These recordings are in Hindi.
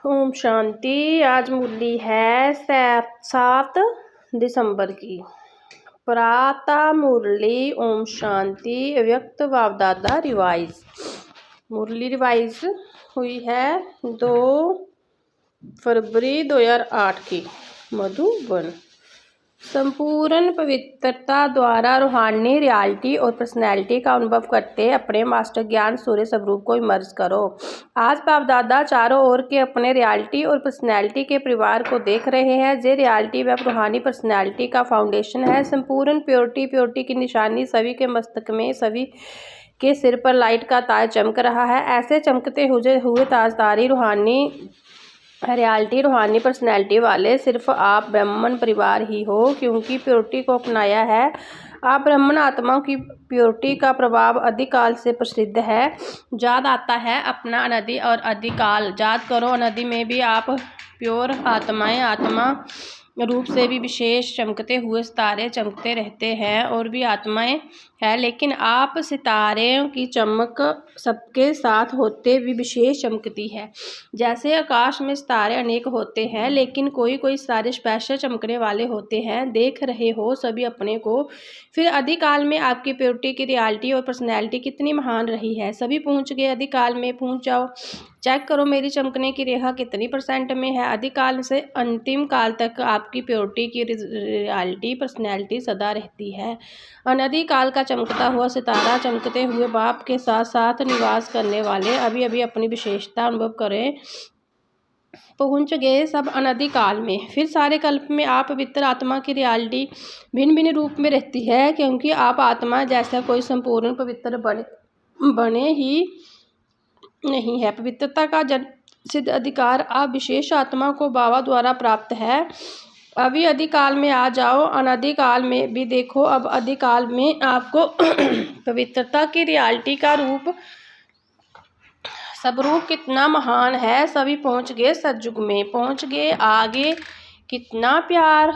ओम शांति। आज मुरली है 7 दिसंबर की। प्रातः मुरली ओम शांति व्यक्त वावदादा रिवाइज। मुरली रिवाइज हुई है 2 फरवरी 2008 की। मधुबन। संपूर्ण पवित्रता द्वारा रूहानी रियलिटी और पर्सनैलिटी का अनुभव करते अपने मास्टर ज्ञान सूर्य स्वरूप को इमर्ज करो। आज बाप दादा चारों ओर के अपने रियलिटी और पर्सनैलिटी के परिवार को देख रहे हैं। जे रियलिटी व रूहानी पर्सनैलिटी का फाउंडेशन है। संपूर्ण प्योरिटी की निशानी सभी के मस्तक में, सभी के सिर पर लाइट का ताज चमक रहा है। ऐसे चमकते हुए ताजदारी रूहानी रियलिटी रूहानी पर्सनैलिटी वाले सिर्फ आप ब्राह्मण परिवार ही हो, क्योंकि प्योरिटी को अपनाया है। आप ब्राह्मण आत्माओं की प्योरिटी का प्रभाव अधिकाल से प्रसिद्ध है। याद आता है अपना अनदि और अधिकाल। याद करो अनदि में भी आप प्योर आत्माएं, आत्मा रूप से भी विशेष चमकते हुए सितारे चमकते रहते हैं और भी आत्माएं हैं, लेकिन आप सितारों की चमक सबके साथ होते भी विशेष चमकती है। जैसे आकाश में सितारे अनेक होते हैं, लेकिन कोई सितारे स्पेशल चमकने वाले होते हैं। देख रहे हो सभी अपने को। फिर अधिकाल में आपकी प्योरिटी की रियलिटी और पर्सनैलिटी कितनी महान रही है। सभी पहुंच गए, अधिकाल में पहुंच जाओ। चेक करो मेरी चमकने की रेखा कितनी % में है। अधिकाल से अंतिम काल तक आपकी प्योरिटी की रियलिटी पर्सनैलिटी सदा रहती है। अनधिकाल का चमकता हुआ सितारा चमकते हुए बाप के साथ साथ निवास करने वाले अभी अपनी विशेषता अनुभव करें। पहुंच गए सब अनधिकाल में। फिर सारे कल्प में आप पवित्र आत्मा की रियलिटी भिन्न भिन्न रूप में रहती है, क्योंकि आप आत्मा जैसा कोई संपूर्ण पवित्र बने ही नहीं है। पवित्रता का सिद्ध अधिकार आप विशेष आत्मा को बाबा द्वारा प्राप्त है। अभी अधिकाल में आ जाओ, अनधिकाल में भी देखो। अब अधिकाल में आपको पवित्रता की रियलिटी का स्वरूप कितना महान है। सभी पहुंच गए, सतयुग में पहुंच गए। आगे कितना प्यारा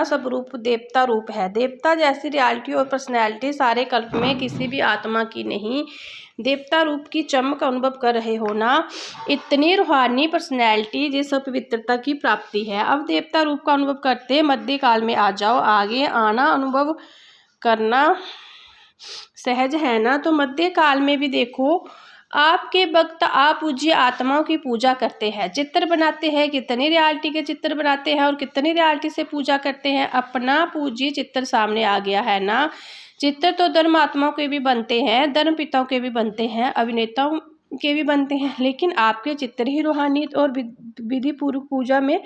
स्वरूप देवता रूप है। देवता जैसी रियलिटी और पर्सनैलिटी सारे कल्प में किसी भी आत्मा की नहीं। देवता रूप की चमक अनुभव कर रहे हो ना। इतनी रूहानी पर्सनैलिटी जिस पवित्रता की प्राप्ति है। अब देवता रूप का अनुभव करते मध्यकाल में आ जाओ। आगे आना अनुभव करना सहज है ना। तो मध्यकाल में भी देखो आपके भक्त आप पूज्य आत्माओं की पूजा करते हैं, चित्र बनाते हैं। कितनी रियलिटी के चित्र बनाते हैं और कितनी रियलिटी से पूजा करते हैं। अपना पूज्य चित्र सामने आ गया है ना। चित्र तो धर्म आत्माओं के भी बनते हैं, धर्म पिताओं के भी बनते हैं, अभिनेताओं के भी बनते हैं, लेकिन आपके चित्र ही रूहानी और विधि पूर्व पूजा में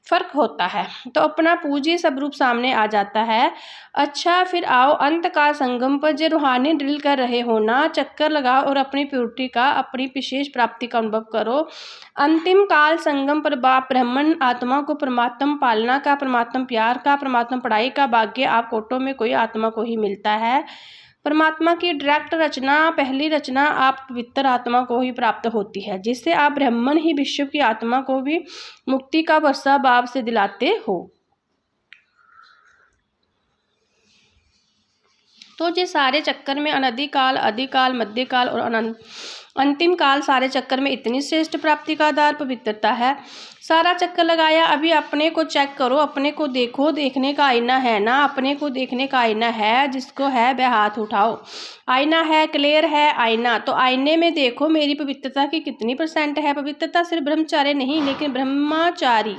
फर्क होता है। तो अपना पूज्य स्वरूप सामने आ जाता है। अच्छा, फिर आओ अंत काल संगम पर जो रूहानी ड्रिल कर रहे हो ना, चक्कर लगाओ और अपनी प्योरिटी का, अपनी विशेष प्राप्ति का अनुभव करो। अंतिम काल संगम पर बाप ब्राह्मण आत्मा को परमात्मा पालना का, परमात्मा प्यार का, परमात्मा पढ़ाई का भाग्य आप कोटों में कोई आत्मा को ही मिलता है। परमात्मा की डायरेक्ट रचना, पहली रचना आप पवित्र आत्मा को ही प्राप्त होती है, जिससे आप ब्राह्मण ही विश्व की आत्मा को भी मुक्ति का वर्षा बाप से दिलाते हो। तो ये सारे चक्कर में अनधिकाल, अधिकाल, मध्यकाल और अंतिम काल, सारे चक्कर में इतनी श्रेष्ठ प्राप्ति का आधार पवित्रता है। सारा चक्कर लगाया। अभी अपने को चेक करो, अपने को देखो। देखने का आईना है ना। अपने को देखने का आईना है, जिसको है वह हाथ उठाओ। आईना है, क्लियर है आईना। तो आईने में देखो मेरी पवित्रता की कितनी % है। पवित्रता सिर्फ ब्रह्मचारी नहीं, लेकिन ब्रह्मचारी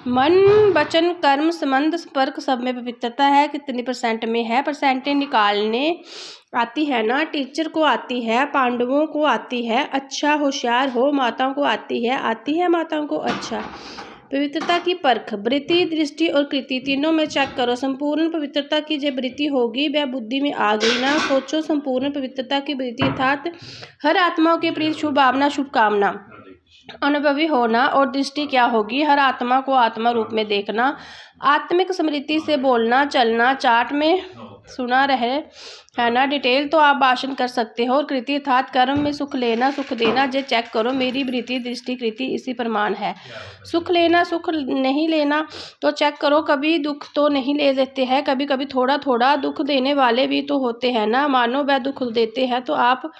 मन, वचन, कर्म, संबंध, संपर्क सब में पवित्रता है। कितनी % में है। % निकालने आती है ना। टीचर को आती है, पांडवों को आती है। अच्छा होशियार हो, माताओं को आती है माताओं को। अच्छा, पवित्रता की परख, वृत्ति, दृष्टि और कृति तीनों में चेक करो। संपूर्ण पवित्रता की जब वृत्ति होगी वह बुद्धि में आ गई ना। सोचो संपूर्ण पवित्रता की वृत्ति अर्थात हर आत्माओं के प्रति शुभ भावना, शुभकामना अनुभवी होना। और दृष्टि क्या होगी? हर आत्मा को आत्मा रूप में देखना, आत्मिक स्मृति से बोलना, चलना। चार्ट में सुना रहे है ना। डिटेल तो आप भाषण कर सकते हो। और कृति अर्थात कर्म में सुख लेना, सुख देना। जे चेक करो मेरी वृत्ति, दृष्टि, कृति इसी प्रमाण है। सुख लेना, सुख नहीं लेना तो चेक करो। कभी दुख तो नहीं ले देते हैं, कभी कभी थोड़ा थोड़ा दुख देने वाले भी तो होते हैं ना। मानो वह दुख देते हैं तो आप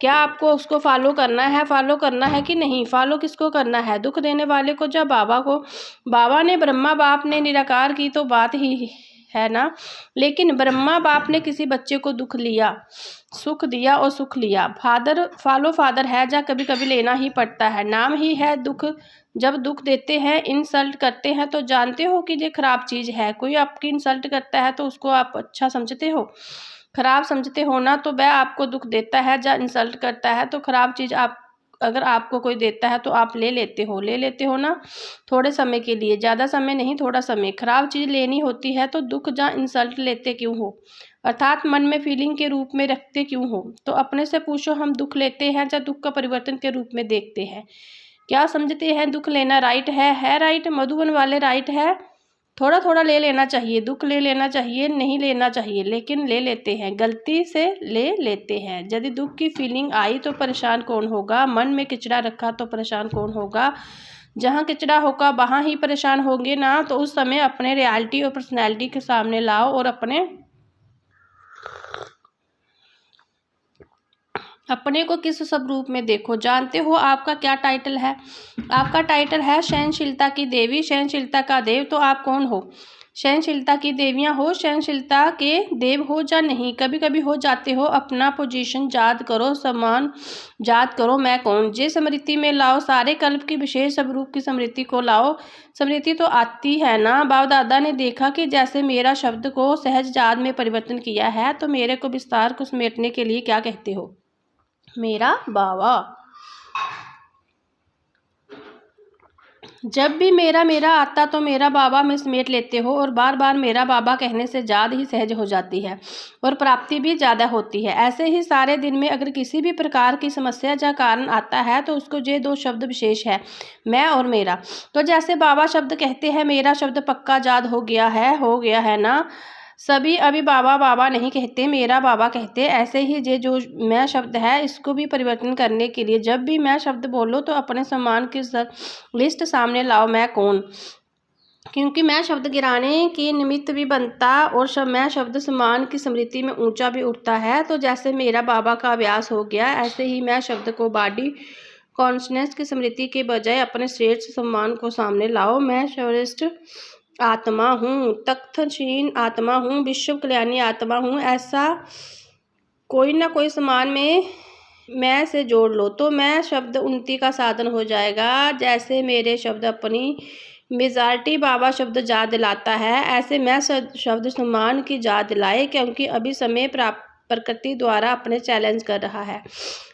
क्या आपको उसको फॉलो करना है कि नहीं? फॉलो किसको करना है? दुख देने वाले को या बाबा को? बाबा ने ब्रह्मा बाप ने निराकार की तो बात ही है ना, लेकिन ब्रह्मा बाप ने किसी बच्चे को दुख लिया, सुख दिया और सुख लिया। फादर फॉलो फादर है या कभी कभी लेना ही पड़ता है, नाम ही है दुख। जब दुख देते हैं, इंसल्ट करते हैं तो जानते हो कि ये खराब चीज़ है। कोई आपकी इंसल्ट करता है तो उसको आप अच्छा समझते हो, खराब समझते हो ना। तो वह आपको दुख देता है या इंसल्ट करता है तो खराब चीज़ आप अगर आपको कोई देता है तो आप ले लेते हो ना, थोड़े समय के लिए, ज़्यादा समय नहीं, थोड़ा समय। खराब चीज़ लेनी होती है तो दुख या इंसल्ट लेते क्यों हो, अर्थात मन में फीलिंग के रूप में रखते क्यों हो? तो अपने से पूछो, हम दुख लेते हैं या दुख का परिवर्तन के रूप में देखते हैं? क्या समझते हैं दुख लेना राइट है राइट? मधुबन वाले राइट है। थोड़ा थोड़ा ले लेना चाहिए, दुख ले लेना चाहिए नहीं लेना चाहिए, लेकिन ले लेते हैं, गलती से ले लेते हैं। यदि दुख की फीलिंग आई तो परेशान कौन होगा? मन में किचड़ा रखा तो परेशान कौन होगा? जहाँ किचड़ा होगा वहाँ ही परेशान होंगे ना। तो उस समय अपने रियलिटी और पर्सनैलिटी के सामने लाओ और अपने को किस स्वरूप में देखो। जानते हो आपका क्या टाइटल है? आपका टाइटल है सहनशीलता की देवी, सहनशीलता का देव। तो आप कौन हो? सहनशीलता की देवियाँ हो, सहनशीलता के देव हो या नहीं? कभी कभी हो जाते हो। अपना पोजीशन याद करो, सम्मान याद करो, मैं कौन। जे स्मृति में लाओ, सारे कल्प की विशेष स्वरूप की स्मृति को लाओ। स्मृति तो आती है ना। बाप दादा ने देखा कि जैसे मेरा शब्द को सहज याद में परिवर्तन किया है, तो मेरे को विस्तार को समेटने के लिए क्या कहते हो? मेरा बाबा। जब भी मेरा मेरा आता तो मेरा बाबा में समेट लेते हो, और बार बार मेरा बाबा कहने से याद ही सहज हो जाती है और प्राप्ति भी ज़्यादा होती है। ऐसे ही सारे दिन में अगर किसी भी प्रकार की समस्या या कारण आता है तो उसको ये दो शब्द विशेष है, मैं और मेरा। तो जैसे बाबा शब्द कहते हैं, मेरा शब्द पक्का याद हो गया है ना। सभी अभी बाबा बाबा नहीं कहते, मेरा बाबा कहते। ऐसे ही ये जो मैं शब्द है, इसको भी परिवर्तन करने के लिए जब भी मैं शब्द बोलो तो अपने सम्मान की लिस्ट सामने लाओ, मैं कौन। क्योंकि मैं शब्द गिराने के निमित्त भी बनता और मैं शब्द सम्मान की स्मृति में ऊंचा भी उठता है। तो जैसे मेरा बाबा का अभ्यास हो गया, ऐसे ही मैं शब्द को बॉडी कॉन्शनेस की स्मृति के बजाय अपने श्रेष्ठ सम्मान को सामने लाओ। मैं श्रेष्ठ आत्मा हूँ, तख्तशीन आत्मा हूँ, विश्व कल्याणी आत्मा हूँ। ऐसा कोई ना कोई समान में मैं से जोड़ लो तो मैं शब्द उन्नति का साधन हो जाएगा। जैसे मेरे शब्द अपनी मेजॉरिटी बाबा शब्द याद दिलाता है, ऐसे मैं शब्द सम्मान की याद दिलाए, क्योंकि अभी समय प्रकृति द्वारा अपने चैलेंज कर रहा है।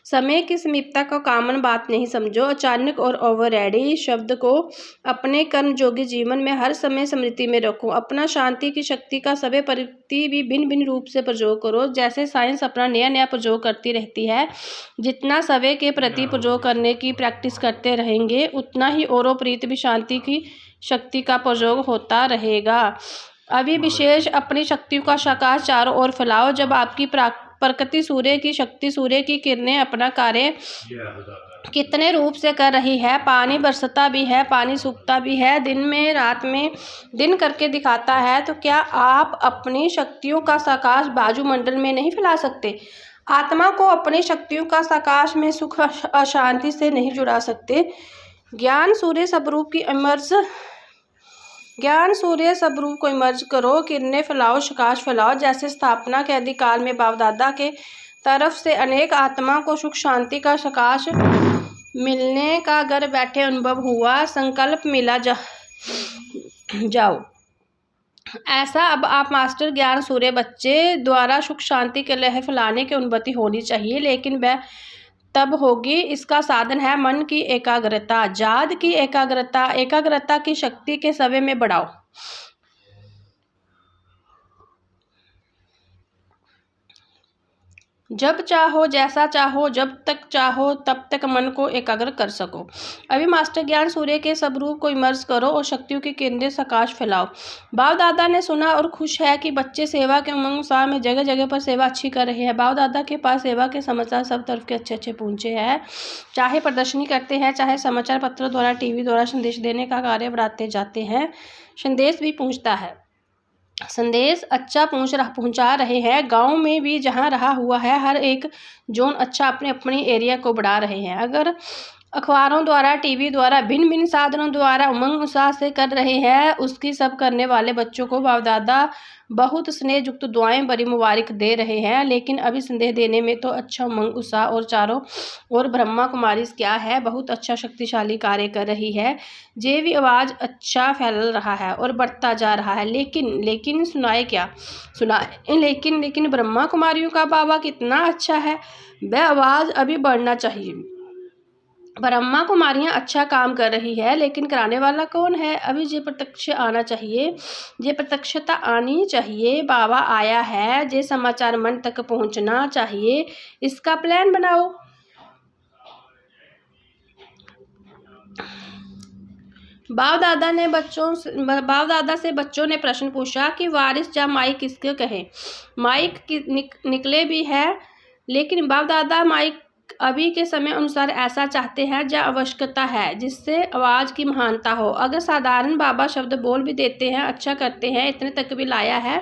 समय की समीपता को कॉमन बात नहीं समझो। अचानक और ओवररेडी शब्द को अपने कर्मयोगी जीवन में हर समय स्मृति में रखो। अपना शांति की शक्ति का सभी प्रति भी भिन्न भिन्न रूप से प्रयोग करो। जैसे साइंस अपना नया नया प्रयोग करती रहती है, जितना समय के प्रति प्रयोग करने की प्रैक्टिस करते रहेंगे, उतना ही औरों प्रीत भी शांति की शक्ति का प्रयोग होता रहेगा। अभी विशेष अपनी शक्तियों का प्रकाश चारों ओर फैलाओ। जब आपकी प्रकृति सूर्य की शक्ति, सूर्य की किरणें अपना कार्य कितने रूप से कर रही है। पानी बरसता भी है, पानी सूखता भी है, दिन में रात में दिन करके दिखाता है। तो क्या आप अपनी शक्तियों का प्रकाश वायुमंडल में नहीं फैला सकते? आत्मा को अपनी शक्तियों का प्रकाश में सुख अशांति से नहीं जुड़ा सकते। ज्ञान सूर्य स्वरूप को इमर्ज करो, किरणें फैलाओ, प्रकाश फैलाओ। जैसे स्थापना के अधिकाल में बाप दादा के तरफ से अनेक आत्मा को सुख शांति का प्रकाश मिलने का घर बैठे अनुभव हुआ, संकल्प मिला जाओ। ऐसा अब आप मास्टर ज्ञान सूर्य बच्चे द्वारा सुख शांति के लहर फैलाने की अनुभूति होनी चाहिए, लेकिन वह तब होगी। इसका साधन है मन की एकाग्रता, याद की एकाग्रता की शक्ति के समय में बढ़ाओ। जब चाहो, जैसा चाहो, जब तक चाहो तब तक मन को एकाग्र कर सको। अभी मास्टर ज्ञान सूर्य के स्वरूप को इमर्ज करो और शक्तियों के केंद्र प्रकाश फैलाओ। बाप दादा ने सुना और खुश है कि बच्चे सेवा के उमंग उत्साह में जगह जगह पर सेवा अच्छी कर रहे हैं। बाप दादा के पास सेवा के समाचार सब तरफ के अच्छे पहुँचे हैं। चाहे प्रदर्शनी करते हैं, चाहे समाचार पत्रों द्वारा, टीवी द्वारा संदेश देने का कार्य बढ़ाते जाते हैं, संदेश भी पहुँचता है। संदेश अच्छा पहुंचा रहे हैं। गांव में भी जहां रहा हुआ है हर एक जोन अच्छा अपने अपनी एरिया को बढ़ा रहे हैं। अगर अखबारों द्वारा, टीवी द्वारा, भिन्न भिन्न साधनों द्वारा उमंग उत्साह से कर रहे हैं, उसकी सब करने वाले बच्चों को बाप दादा बहुत स्नेह युक्त दुआएं बड़ी मुबारक दे रहे हैं। लेकिन अभी संदेश देने में तो अच्छा उमंग उत्साह और चारों और ब्रह्मा कुमारी क्या है, बहुत अच्छा शक्तिशाली कार्य कर रही है। ये भी आवाज़ अच्छा फैल रहा है और बढ़ता जा रहा है। लेकिन सुनाए क्या सुनाए, लेकिन ब्रह्मा कुमारियों का बाबा कितना अच्छा है, वह आवाज़ अभी बढ़ना चाहिए। ब्रह्मा कुमारियाँ अच्छा काम कर रही है, लेकिन कराने वाला कौन है? अभी ये प्रत्यक्ष आना चाहिए, ये प्रत्यक्षता आनी चाहिए। बाबा आया है, ये समाचार मन तक पहुंचना चाहिए। इसका प्लान बनाओ। बाप दादा से बच्चों ने प्रश्न पूछा कि वारिस या माइक किसको कहें। माइक निकले भी है, लेकिन बाप दादा माइक अभी के समय अनुसार ऐसा चाहते हैं जो आवश्यकता है, जिससे आवाज़ की महानता हो। अगर साधारण बाबा शब्द बोल भी देते हैं, अच्छा करते हैं, इतने तक भी लाया है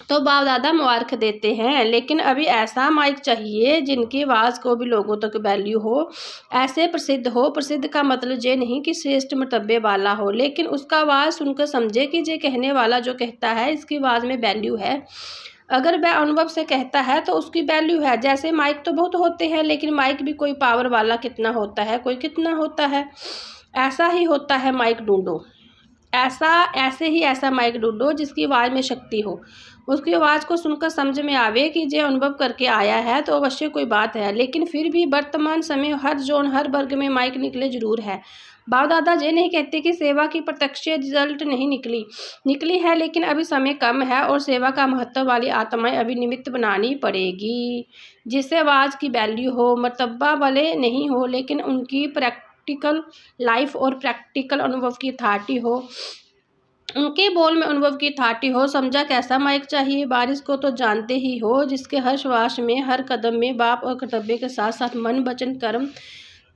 तो बाप दादा मुबारक देते हैं। लेकिन अभी ऐसा माइक चाहिए जिनकी आवाज़ को भी लोगों तक वैल्यू हो, ऐसे प्रसिद्ध हो। प्रसिद्ध का मतलब ये नहीं कि श्रेष्ठ मर्तबे वाला हो, लेकिन उसका आवाज़ सुनकर समझे कि ये कहने वाला जो कहता है इसकी आवाज़ में वैल्यू है। अगर वह अनुभव से कहता है तो उसकी वैल्यू है। जैसे माइक तो बहुत होते हैं, लेकिन माइक भी कोई पावर वाला कितना होता है, कोई कितना होता है। ऐसा ही होता है माइक ढूंढो, ऐसे ही ऐसा माइक ढूंढो जिसकी आवाज़ में शक्ति हो, उसकी आवाज़ को सुनकर समझ में आवे कि ये अनुभव करके आया है तो अवश्य कोई बात है। लेकिन फिर भी वर्तमान समय हर जोन हर वर्ग में माइक निकले जरूर है। बाप दादा ये नहीं कहते कि सेवा की प्रत्यक्ष रिजल्ट नहीं निकली है, लेकिन अभी समय कम है और सेवा का महत्व वाली आत्माएं अभी निमित्त बनानी पड़ेगी, जिससे आवाज़ की वैल्यू हो। मर्तबा वाले नहीं हो, लेकिन उनकी प्रैक्टिकल लाइफ और प्रैक्टिकल अनुभव की अथॉरिटी हो, उनके बोल में अनुभव की अथॉरिटी हो। समझा कैसा माइक चाहिए? बारिश को तो जानते ही हो, जिसके हर श्वास में हर कदम में बाप और कर्तव्य के साथ साथ मन वचन कर्म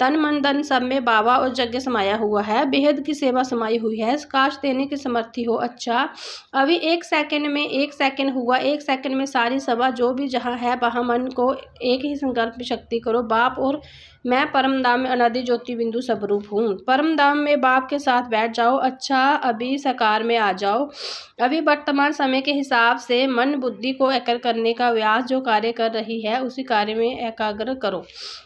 तन मन धन सब में बाबा और यज्ञ समाया हुआ है, बेहद की सेवा समाई हुई है। काश देने की समर्थी हो। अच्छा अभी एक सेकंड हुआ, एक सेकंड में सारी सभा जो भी जहाँ है वहाँ मन को एक ही संकल्प में शक्ति करो। बाप और मैं परम धाम में अनादि ज्योति बिंदु स्वरूप हूँ। परम धाम में बाप के साथ बैठ जाओ। अच्छा अभी साकार में आ जाओ। अभी वर्तमान समय के हिसाब से मन बुद्धि को एकाग्र करने का व्यास जो कार्य कर रही है उसी कार्य में एकाग्र करो।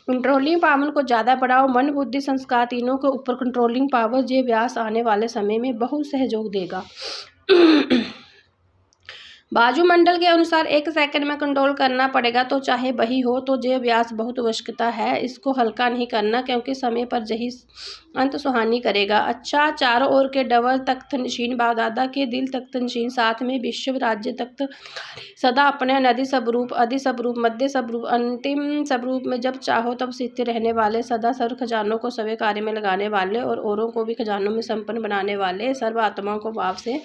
कंट्रोलिंग पावर को ज़्यादा बढ़ाओ। मन बुद्धि संस्कार तीनों के ऊपर कंट्रोलिंग पावर ये व्यास आने वाले समय में बहुत सहयोग देगा। वायुमंडल के अनुसार एक सेकंड में कंट्रोल करना पड़ेगा, तो चाहे वही हो तो ये व्यास बहुत आवश्यकता है। इसको हल्का नहीं करना, क्योंकि समय पर यही अंत सुहानी करेगा। अच्छा चारों ओर के डबल तख्त नशीन बाप दादा के दिल तख्त नशीन, साथ में विश्व राज्य तख्त सदा अपने नदी स्वरूप, आदि स्वरूप, मध्य स्वरूप, अंतिम स्वरूप में जब चाहो तब स्थित रहने वाले, सदा सर्व खजानों को सभी कार्य में लगाने वाले और औरों को भी खजानों में संपन्न बनाने वाले, सर्व आत्माओं को भाव से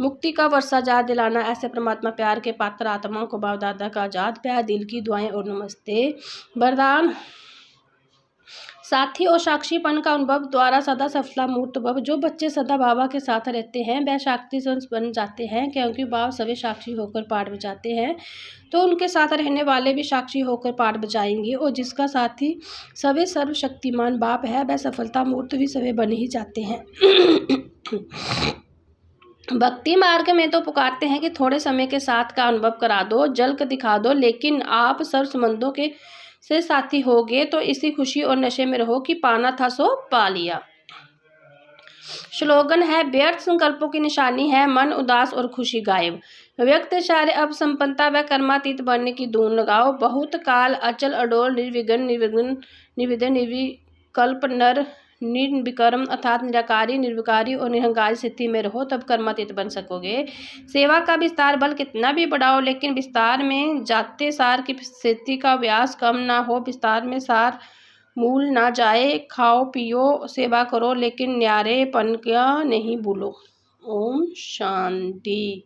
मुक्ति का वर्षा याद दिलाना, ऐसे परमात्मा प्यार के पात्र आत्माओं को बाप दादा का आजाद प्यार दिल की दुआएं और नमस्ते वरदान। साथी और साक्षीपन का अनुभव द्वारा सदा सफला मूर्त भव। जो बच्चे सदा बाबा के साथ रहते हैं वह साक्षी बन जाते हैं, क्योंकि बाबा सभी साक्षी होकर पाठ बजाते हैं, तो उनके साथ रहने वाले भी साक्षी होकर पाठ बजाएंगे। और जिसका साथी सभी सर्वशक्तिमान बाप है वह सफलता मूर्त भी सभी बन ही जाते हैं। भक्ति मार्ग में तो पुकारते हैं कि थोड़े समय के साथ का अनुभव करा दो, झलक दिखा दो, लेकिन आप सर्व संबंधों के से साथी होगे तो इसी खुशी और नशे में रहो कि पाना था सो पा लिया। स्लोगन है व्यर्थ संकल्पों की निशानी है मन उदास और खुशी गायब। व्यक्त सारे अब संपन्नता व कर्मातीत बनने की धून लगाओ। बहुत काल अचल अडोल निर्विघ्न निर्विकल्प नर निर्विकर्म अर्थात निराकारी निर्विकारी और निरंकारी स्थिति में रहो, तब कर्मातीत बन सकोगे। सेवा का विस्तार बल कितना भी बढ़ाओ, लेकिन विस्तार में जाते सार की स्थिति का व्यास कम ना हो, विस्तार में सार मूल ना जाए। खाओ पियो सेवा करो, लेकिन न्यारेपन का नहीं भूलो। ओम शांति।